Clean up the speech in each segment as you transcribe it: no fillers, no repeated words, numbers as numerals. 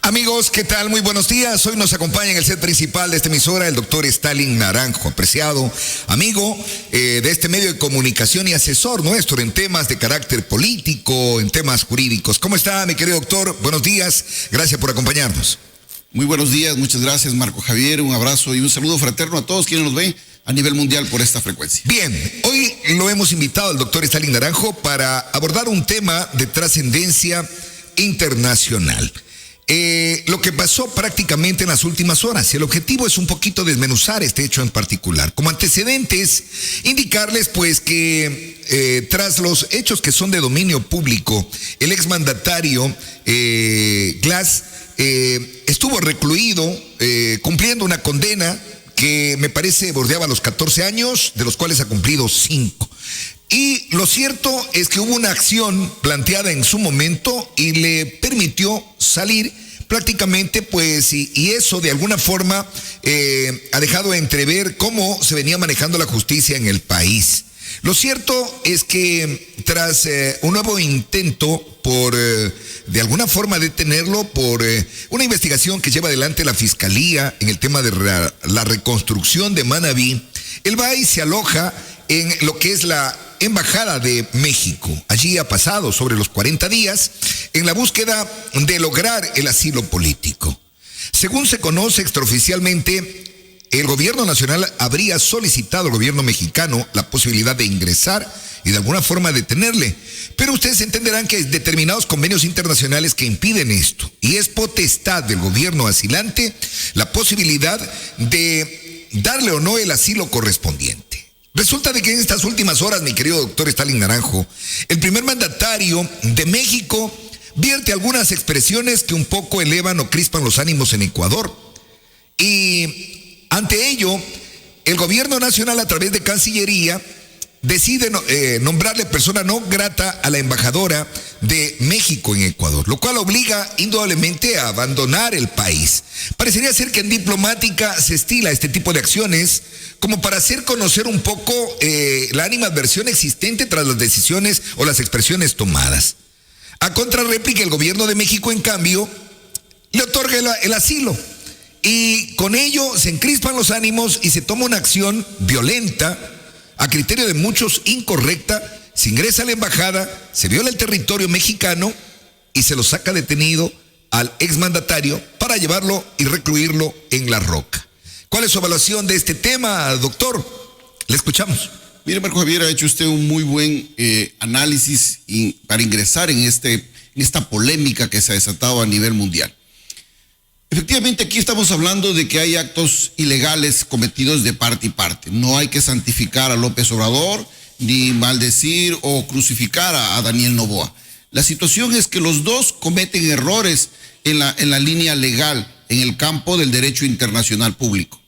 Amigos, ¿qué tal? Muy buenos días. Hoy nos acompaña en el set principal de esta emisora el doctor Stalin Naranjo, apreciado amigo de este medio de comunicación y asesor nuestro en temas de carácter político, en temas jurídicos. ¿Cómo está, mi querido doctor? Buenos días. Gracias por acompañarnos. Muy buenos días, muchas gracias, Marco Javier. Un abrazo y un saludo fraterno a todos quienes nos ven a nivel mundial por esta frecuencia. Bien, hoy lo hemos invitado al doctor Stalin Naranjo para abordar un tema de trascendencia internacional. Lo que pasó prácticamente en las últimas horas. El objetivo es un poquito desmenuzar este hecho en particular. Como antecedentes, indicarles pues que tras los hechos que son de dominio público, el exmandatario Glass estuvo recluido cumpliendo una condena que me parece bordeaba los 14 años, de los cuales ha cumplido 5. Y lo cierto es que hubo una acción planteada en su momento y le permitió salir prácticamente, pues, y eso de alguna forma ha dejado entrever cómo se venía manejando la justicia en el país. Lo cierto es que tras un nuevo intento por, de alguna forma, detenerlo por una investigación que lleva adelante la Fiscalía en el tema de la reconstrucción de Manabí, el BAI se aloja en lo que es la Embajada de México. Allí ha pasado sobre los 40 días en la búsqueda de lograr el asilo político. Según se conoce extraoficialmente, el gobierno nacional habría solicitado al gobierno mexicano la posibilidad de ingresar y de alguna forma detenerle. Pero ustedes entenderán que hay determinados convenios internacionales que impiden esto. Y es potestad del gobierno asilante la posibilidad de darle o no el asilo correspondiente. Resulta de que en estas últimas horas, mi querido doctor Stalin Naranjo, el primer mandatario de México vierte algunas expresiones que un poco elevan o crispan los ánimos en Ecuador. Y ante ello, el gobierno nacional a través de Cancillería decide nombrarle persona no grata a la embajadora de México en Ecuador, lo cual obliga indudablemente a abandonar el país. Parecería ser que en diplomática se estila este tipo de acciones como para hacer conocer un poco la animadversión existente tras las decisiones o las expresiones tomadas. A contrarréplica, el gobierno de México, en cambio, le otorga el asilo. Y con ello se encrispan los ánimos y se toma una acción violenta, a criterio de muchos incorrecta. Se ingresa a la embajada, se viola el territorio mexicano y se lo saca detenido al exmandatario para llevarlo y recluirlo en La Roca. ¿Cuál es su evaluación de este tema, doctor? Le escuchamos. Mire, Marco Javier, ha hecho usted un muy buen análisis para ingresar en esta polémica que se ha desatado a nivel mundial. Efectivamente, aquí estamos hablando de que hay actos ilegales cometidos de parte y parte. No hay que santificar a López Obrador, ni maldecir o crucificar a Daniel Noboa. La situación es que los dos cometen errores en la línea legal, en el campo del derecho internacional público.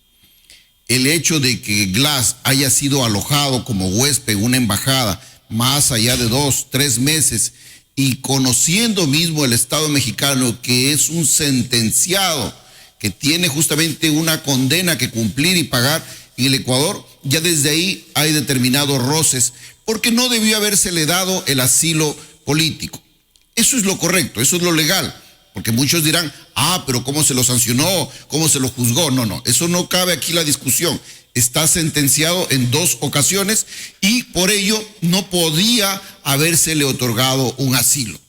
El hecho de que Glass haya sido alojado como huésped en una embajada más allá de 2, 3 meses y conociendo mismo el Estado mexicano que es un sentenciado que tiene justamente una condena que cumplir y pagar en el Ecuador, ya desde ahí hay determinados roces, porque no debió habérsele dado el asilo político. Eso es lo correcto, eso es lo legal, porque muchos dirán, pero ¿cómo se lo sancionó? ¿Cómo se lo juzgó? No, eso no cabe aquí la discusión. Está sentenciado en 2 ocasiones y por ello no podía habérsele otorgado un asilo.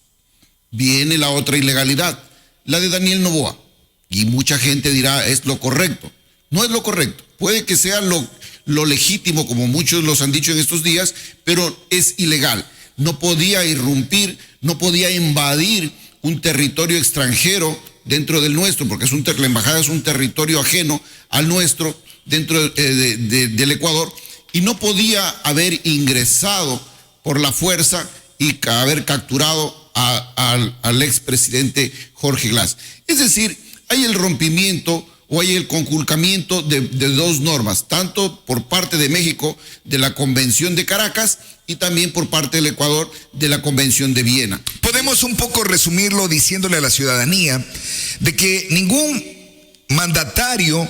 Viene la otra ilegalidad, la de Daniel Noboa, y mucha gente dirá, es lo correcto. No es lo correcto, puede que sea lo legítimo, como muchos los han dicho en estos días, pero es ilegal. No podía irrumpir, no podía invadir un territorio extranjero dentro del nuestro, porque la embajada es un territorio ajeno al nuestro dentro del Ecuador, y no podía haber ingresado por la fuerza y haber capturado al expresidente Jorge Glass. Es decir, hay el rompimiento o hay el conculcamiento de 2 normas, tanto por parte de México de la Convención de Caracas y también por parte del Ecuador de la Convención de Viena. Podemos un poco resumirlo diciéndole a la ciudadanía de que ningún mandatario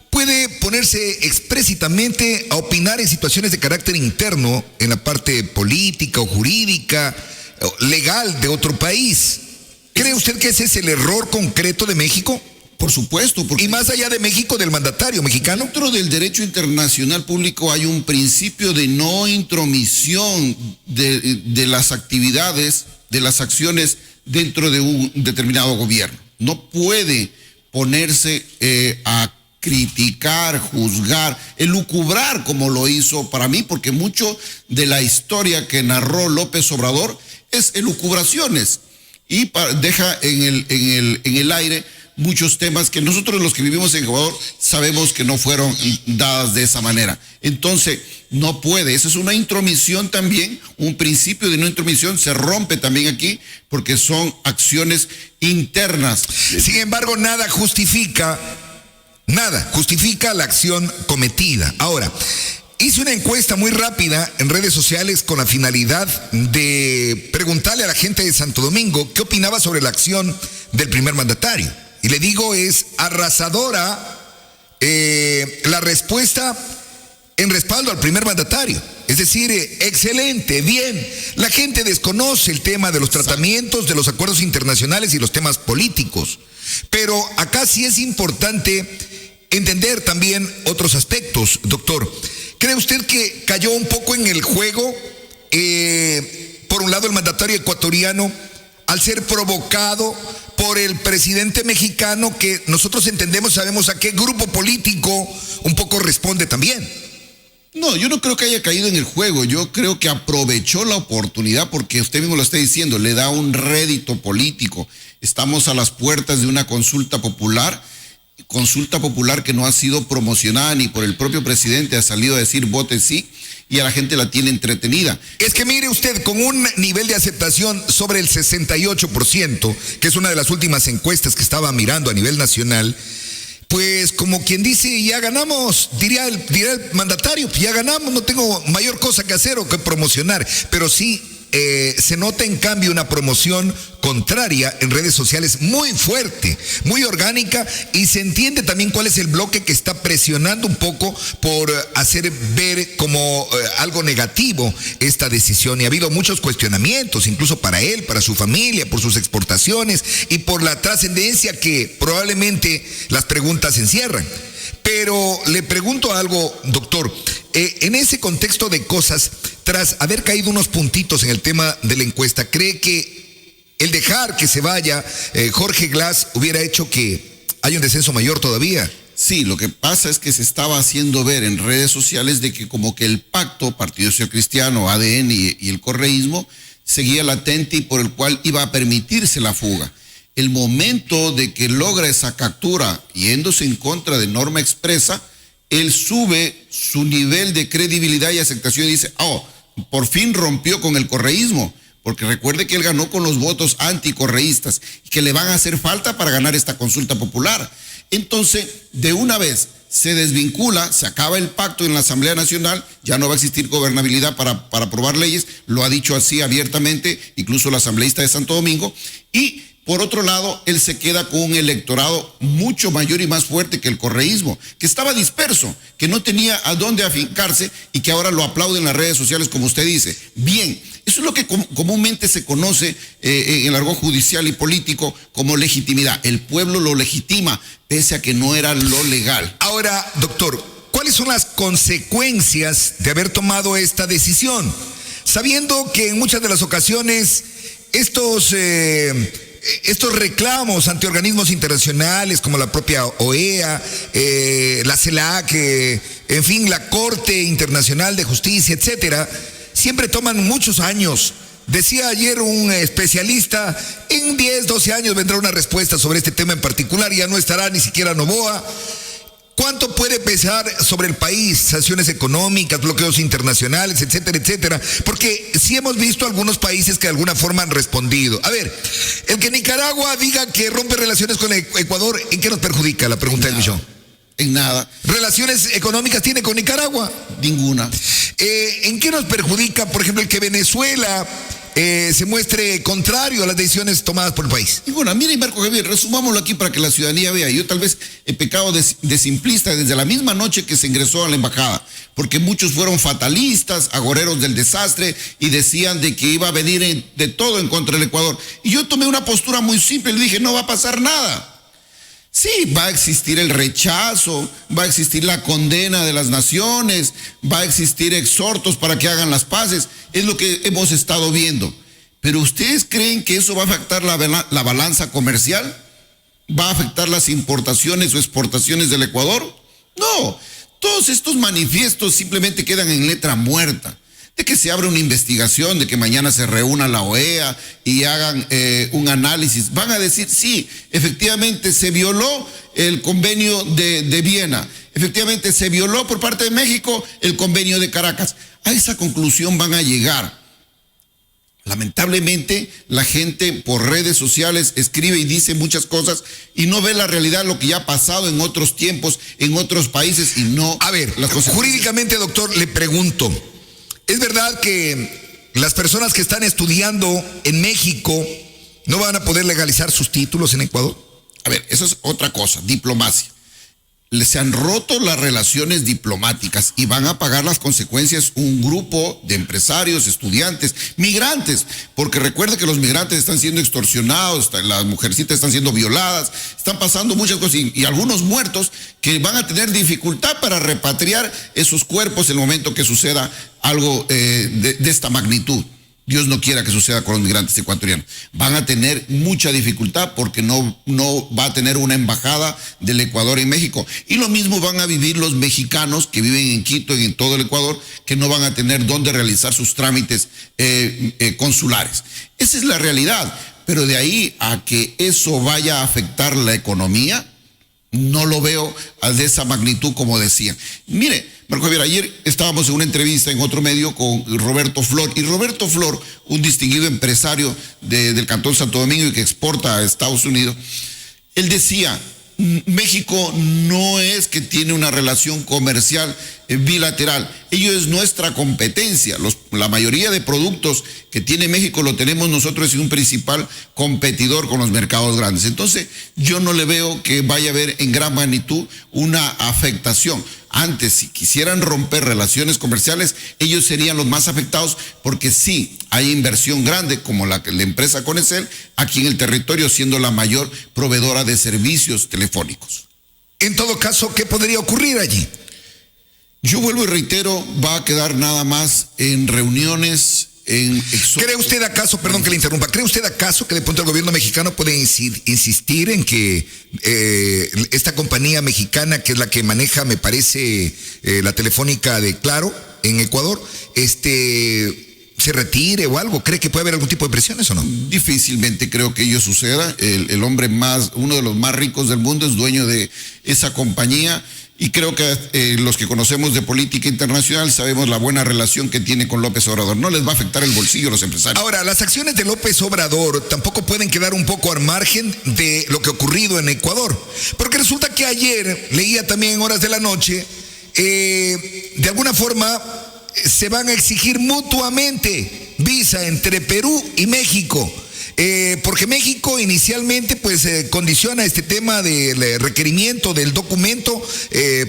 puede ponerse explícitamente a opinar en situaciones de carácter interno en la parte política o jurídica, legal de otro país. ¿Cree usted que ese es el error concreto de México? Por supuesto. Y más allá de México, del mandatario mexicano. Dentro del derecho internacional público hay un principio de no intromisión de las actividades, de las acciones dentro de un determinado gobierno. No puede ponerse a criticar, juzgar, elucubrar como lo hizo para mí, porque mucho de la historia que narró López Obrador es elucubraciones y deja en el aire muchos temas que nosotros los que vivimos en Ecuador sabemos que no fueron dadas de esa manera. Entonces, no puede, esa es una intromisión también, un principio de no intromisión se rompe también aquí porque son acciones internas. Sin embargo, nada justifica la acción cometida. Ahora, hice una encuesta muy rápida en redes sociales con la finalidad de preguntarle a la gente de Santo Domingo qué opinaba sobre la acción del primer mandatario. Y le digo, es arrasadora la respuesta en respaldo al primer mandatario. Es decir, excelente, bien. La gente desconoce el tema de los tratamientos, de los acuerdos internacionales y los temas políticos. Pero acá sí es importante entender también otros aspectos, doctor. ¿Cree usted que cayó un poco en el juego, por un lado, el mandatario ecuatoriano, al ser provocado por el presidente mexicano, que nosotros entendemos, sabemos a qué grupo político un poco responde también? No, yo no creo que haya caído en el juego, yo creo que aprovechó la oportunidad porque usted mismo lo está diciendo, le da un rédito político. Estamos a las puertas de una consulta popular que no ha sido promocionada ni por el propio presidente, ha salido a decir vote sí y a la gente la tiene entretenida. Es que mire usted, con un nivel de aceptación sobre el 68%, que es una de las últimas encuestas que estaba mirando a nivel nacional, pues como quien dice, ya ganamos, diría el mandatario, ya ganamos, no tengo mayor cosa que hacer o que promocionar, pero sí se nota en cambio una promoción contraria en redes sociales muy fuerte, muy orgánica, y se entiende también cuál es el bloque que está presionando un poco por hacer ver como algo negativo esta decisión, y ha habido muchos cuestionamientos, incluso para él, para su familia, por sus exportaciones y por la trascendencia que probablemente las preguntas encierran. Pero le pregunto algo, doctor, en ese contexto de cosas, tras haber caído unos puntitos en el tema de la encuesta, ¿cree que el dejar que se vaya Jorge Glass hubiera hecho que haya un descenso mayor todavía? Sí, lo que pasa es que se estaba haciendo ver en redes sociales de que como que el pacto Partido Social Cristiano, ADN y el correísmo seguía latente y por el cual iba a permitirse la fuga. El momento de que logra esa captura yéndose en contra de norma expresa, él sube su nivel de credibilidad y aceptación y dice, por fin rompió con el correísmo, porque recuerde que él ganó con los votos anticorreístas y que le van a hacer falta para ganar esta consulta popular. Entonces, de una vez se desvincula, se acaba el pacto en la Asamblea Nacional, ya no va a existir gobernabilidad para aprobar leyes, lo ha dicho así abiertamente, incluso el asambleísta de Santo Domingo, y por otro lado, él se queda con un electorado mucho mayor y más fuerte que el correísmo, que estaba disperso, que no tenía a dónde afincarse y que ahora lo aplauden en las redes sociales, como usted dice. Bien, eso es lo que comúnmente se conoce en el argot judicial y político como legitimidad. El pueblo lo legitima, pese a que no era lo legal. Ahora, doctor, ¿cuáles son las consecuencias de haber tomado esta decisión? Sabiendo que en muchas de las ocasiones estos reclamos ante organismos internacionales como la propia OEA, la CELAC, en fin, la Corte Internacional de Justicia, etcétera, siempre toman muchos años. Decía ayer un especialista, en 10, 12 años vendrá una respuesta sobre este tema en particular, ya no estará ni siquiera Noboa. ¿Cuánto puede pesar sobre el país? Sanciones económicas, bloqueos internacionales, etcétera, etcétera. Porque sí hemos visto algunos países que de alguna forma han respondido. A ver, el que Nicaragua diga que rompe relaciones con Ecuador, ¿en qué nos perjudica? La pregunta del millón. En nada. ¿Relaciones económicas tiene con Nicaragua? Ninguna. ¿En qué nos perjudica, por ejemplo, el que Venezuela se muestre contrario a las decisiones tomadas por el país. Y bueno, mire, Marco Javier, resumámoslo aquí para que la ciudadanía vea. Yo tal vez he pecado de simplista desde la misma noche que se ingresó a la embajada, porque muchos fueron fatalistas, agoreros del desastre, y decían de que iba a venir de todo en contra del Ecuador. Y yo tomé una postura muy simple, le dije, no va a pasar nada. Sí, va a existir el rechazo, va a existir la condena de las naciones, va a existir exhortos para que hagan las paces. Es lo que hemos estado viendo. Pero ¿ustedes creen que eso va a afectar la balanza comercial? ¿Va a afectar las importaciones o exportaciones del Ecuador? No, todos estos manifiestos simplemente quedan en letra muerta. De que se abra una investigación, de que mañana se reúna la OEA y hagan un análisis. Van a decir, sí, efectivamente se violó el convenio de Viena, efectivamente se violó por parte de México el convenio de Caracas. A esa conclusión van a llegar. Lamentablemente, la gente por redes sociales escribe y dice muchas cosas y no ve la realidad, lo que ya ha pasado en otros tiempos, en otros países y no... A ver, jurídicamente, doctor, le pregunto, ¿es verdad que las personas que están estudiando en México no van a poder legalizar sus títulos en Ecuador? A ver, eso es otra cosa, diplomacia. Se han roto las relaciones diplomáticas y van a pagar las consecuencias un grupo de empresarios, estudiantes, migrantes, porque recuerda que los migrantes están siendo extorsionados, las mujercitas están siendo violadas, están pasando muchas cosas y algunos muertos que van a tener dificultad para repatriar esos cuerpos en el momento que suceda algo de esta magnitud. Dios no quiera que suceda con los migrantes ecuatorianos. Van a tener mucha dificultad porque no va a tener una embajada del Ecuador en México. Y lo mismo van a vivir los mexicanos que viven en Quito y en todo el Ecuador, que no van a tener dónde realizar sus trámites consulares. Esa es la realidad. Pero de ahí a que eso vaya a afectar la economía, no lo veo de esa magnitud como decían. Mire, Marco Javier, ayer estábamos en una entrevista en otro medio con Roberto Flor, y Roberto Flor, un distinguido empresario del Cantón Santo Domingo y que exporta a Estados Unidos, él decía, México no es que tiene una relación comercial bilateral, ello es nuestra competencia. La mayoría de productos que tiene México lo tenemos nosotros, y un principal competidor con los mercados grandes. Entonces yo no le veo que vaya a haber en gran magnitud una afectación. Antes, si quisieran romper relaciones comerciales, ellos serían los más afectados, porque sí hay inversión grande como la empresa Conecel aquí en el territorio, siendo la mayor proveedora de servicios telefónicos. En todo caso, ¿qué podría ocurrir allí? Yo vuelvo y reitero, va a quedar nada más en reuniones, ¿Cree usted acaso, perdón que le interrumpa, cree usted acaso que de pronto el gobierno mexicano puede insistir en que esta compañía mexicana, que es la que maneja, me parece, la telefónica de Claro en Ecuador, se retire o algo? ¿Cree que puede haber algún tipo de presiones o no? Difícilmente creo que ello suceda. El hombre uno de los más ricos del mundo, es dueño de esa compañía. Y creo que los que conocemos de política internacional sabemos la buena relación que tiene con López Obrador. No les va a afectar el bolsillo a los empresarios. Ahora, las acciones de López Obrador tampoco pueden quedar un poco al margen de lo que ha ocurrido en Ecuador. Porque resulta que ayer, leía también en horas de la noche, de alguna forma se van a exigir mutuamente visa entre Perú y México. Porque México inicialmente condiciona este tema del requerimiento del documento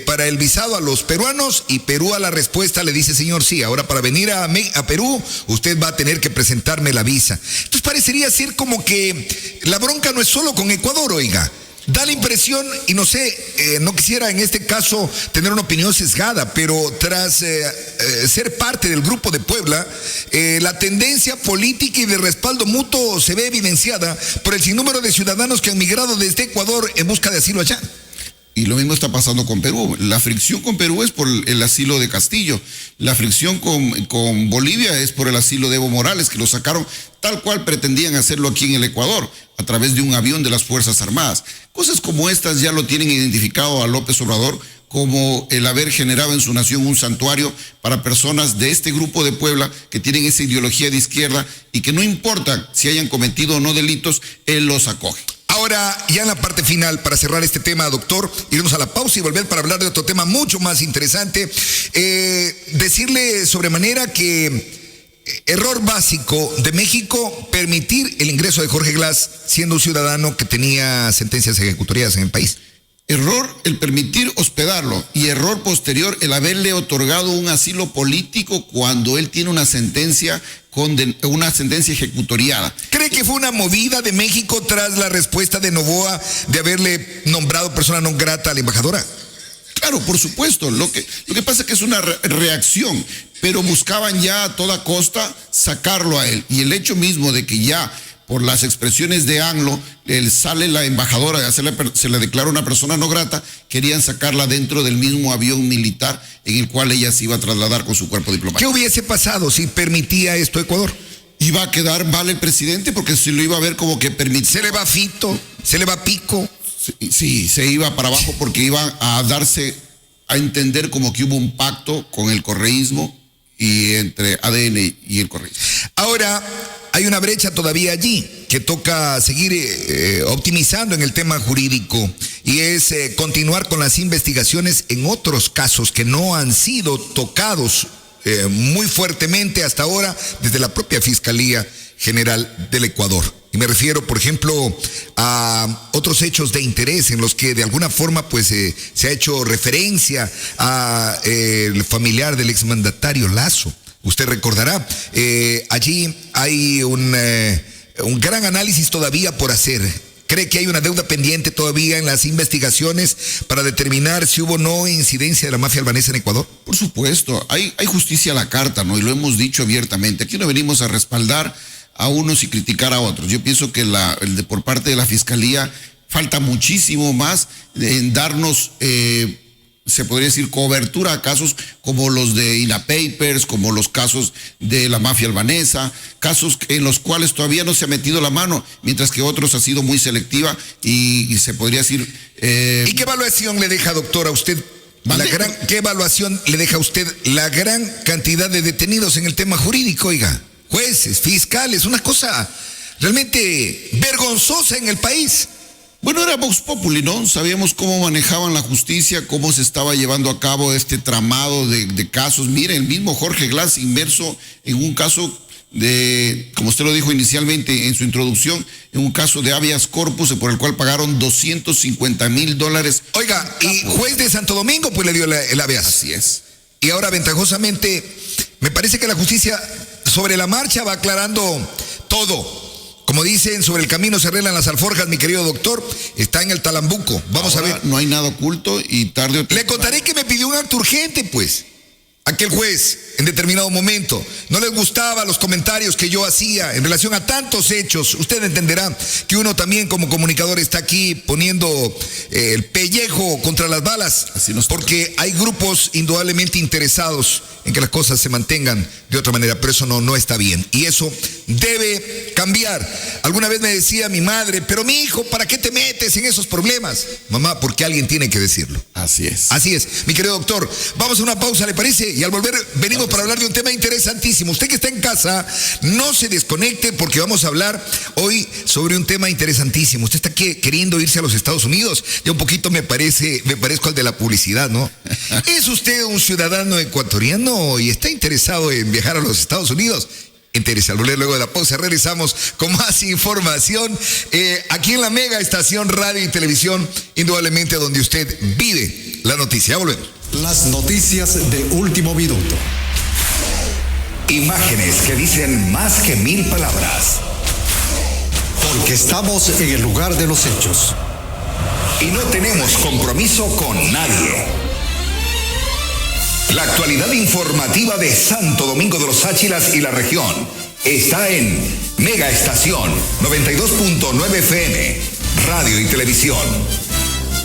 para el visado a los peruanos, y Perú a la respuesta le dice, señor, sí, ahora para venir a Perú usted va a tener que presentarme la visa. Entonces parecería ser como que la bronca no es solo con Ecuador, oiga. Da la impresión, y no sé, no quisiera en este caso tener una opinión sesgada, pero tras ser parte del Grupo de Puebla, la tendencia política y de respaldo mutuo se ve evidenciada por el sinnúmero de ciudadanos que han migrado desde Ecuador en busca de asilo allá. Y lo mismo está pasando con Perú. La fricción con Perú es por el asilo de Castillo. La fricción con Bolivia es por el asilo de Evo Morales, que lo sacaron tal cual pretendían hacerlo aquí en el Ecuador, a través de un avión de las Fuerzas Armadas. Cosas como estas ya lo tienen identificado a López Obrador como el haber generado en su nación un santuario para personas de este Grupo de Puebla que tienen esa ideología de izquierda, y que no importa si hayan cometido o no delitos, él los acoge. Ahora, ya en la parte final, para cerrar este tema, doctor, irnos a la pausa y volver para hablar de otro tema mucho más interesante. Decirle sobremanera que error básico de México, permitir el ingreso de Jorge Glass siendo un ciudadano que tenía sentencias ejecutoriadas en el país. Error el permitir hospedarlo y error posterior el haberle otorgado un asilo político cuando él tiene una sentencia ejecutoriada. ¿Cree que fue una movida de México tras la respuesta de Noboa de haberle nombrado persona non grata a la embajadora? Claro, por supuesto. Lo que pasa es que es una reacción, pero buscaban ya a toda costa sacarlo a él. Y el hecho mismo de que ya por las expresiones de AMLO, sale la embajadora, se le declara una persona no grata, querían sacarla dentro del mismo avión militar en el cual ella se iba a trasladar con su cuerpo diplomático. ¿Qué hubiese pasado si permitía esto Ecuador? Iba a quedar mal el presidente porque se lo iba a ver como que permitió. Se le va Fito, se le va Pico. Sí, se iba para abajo porque iba a darse a entender como que hubo un pacto con el correísmo y entre ADN y el correísmo. Ahora, hay una brecha todavía allí que toca seguir optimizando en el tema jurídico y es continuar con las investigaciones en otros casos que no han sido tocados muy fuertemente hasta ahora desde la propia Fiscalía General del Ecuador. Y me refiero, por ejemplo, a otros hechos de interés en los que de alguna forma pues se ha hecho referencia a el familiar del exmandatario Lazo. Usted recordará, allí hay un gran análisis todavía por hacer. ¿Cree que hay una deuda pendiente todavía en las investigaciones para determinar si hubo o no incidencia de la mafia albanesa en Ecuador? Por supuesto, hay justicia a la carta, ¿no? Y lo hemos dicho abiertamente. Aquí no venimos a respaldar a unos y criticar a otros. Yo pienso que por parte de la Fiscalía falta muchísimo más en darnos se podría decir cobertura a casos como los de INA Papers, como los casos de la mafia albanesa, casos en los cuales todavía no se ha metido la mano, mientras que otros ha sido muy selectiva y se podría decir... ¿Y qué evaluación le deja, doctor, a usted? ¿Qué evaluación le deja a usted la gran cantidad de detenidos en el tema jurídico, oiga? Jueces, fiscales, una cosa realmente vergonzosa en el país. Bueno, era Vox Populi, ¿no? Sabíamos cómo manejaban la justicia, cómo se estaba llevando a cabo este tramado de casos. Mire, el mismo Jorge Glass inmerso en un caso de, como usted lo dijo inicialmente en su introducción, en un caso de habeas corpus por el cual pagaron $250,000. Oiga, y juez de Santo Domingo pues le dio el habeas. Así es. Y ahora ventajosamente, me parece que la justicia sobre la marcha va aclarando todo. Como dicen, sobre el camino se arreglan las alforjas, mi querido doctor, está en el Talambuco. Vamos ahora a ver. No hay nada oculto y tarde o temprano. Le contaré que me pidió un acto urgente, pues. Aquel juez, en determinado momento, no les gustaba los comentarios que yo hacía en relación a tantos hechos. Usted entenderá que uno también como comunicador está aquí poniendo el pellejo contra las balas, porque hay grupos indudablemente interesados en que las cosas se mantengan de otra manera, pero eso no está bien. Y eso debe cambiar. Alguna vez me decía mi madre, pero mi hijo, ¿para qué te metes en esos problemas? Mamá, porque alguien tiene que decirlo. Así es. Así es. Mi querido doctor, vamos a una pausa, ¿le parece? Y al volver venimos para hablar de un tema interesantísimo. Usted que está en casa, no se desconecte porque vamos a hablar hoy sobre un tema interesantísimo. Usted está queriendo irse a los Estados Unidos. Ya un poquito me parezco al de la publicidad, ¿no? ¿Es usted un ciudadano ecuatoriano y está interesado en viajar a los Estados Unidos? Interesa. Luego de la pausa regresamos con más información aquí en la mega estación radio y televisión, indudablemente donde usted vive la noticia. Ya volvemos. Las noticias de último minuto. Imágenes que dicen más que 1000 palabras. Porque estamos en el lugar de los hechos. Y no tenemos compromiso con nadie. La actualidad informativa de Santo Domingo de los Áchilas y la región está en Mega Estación 92.9 FM, Radio y Televisión.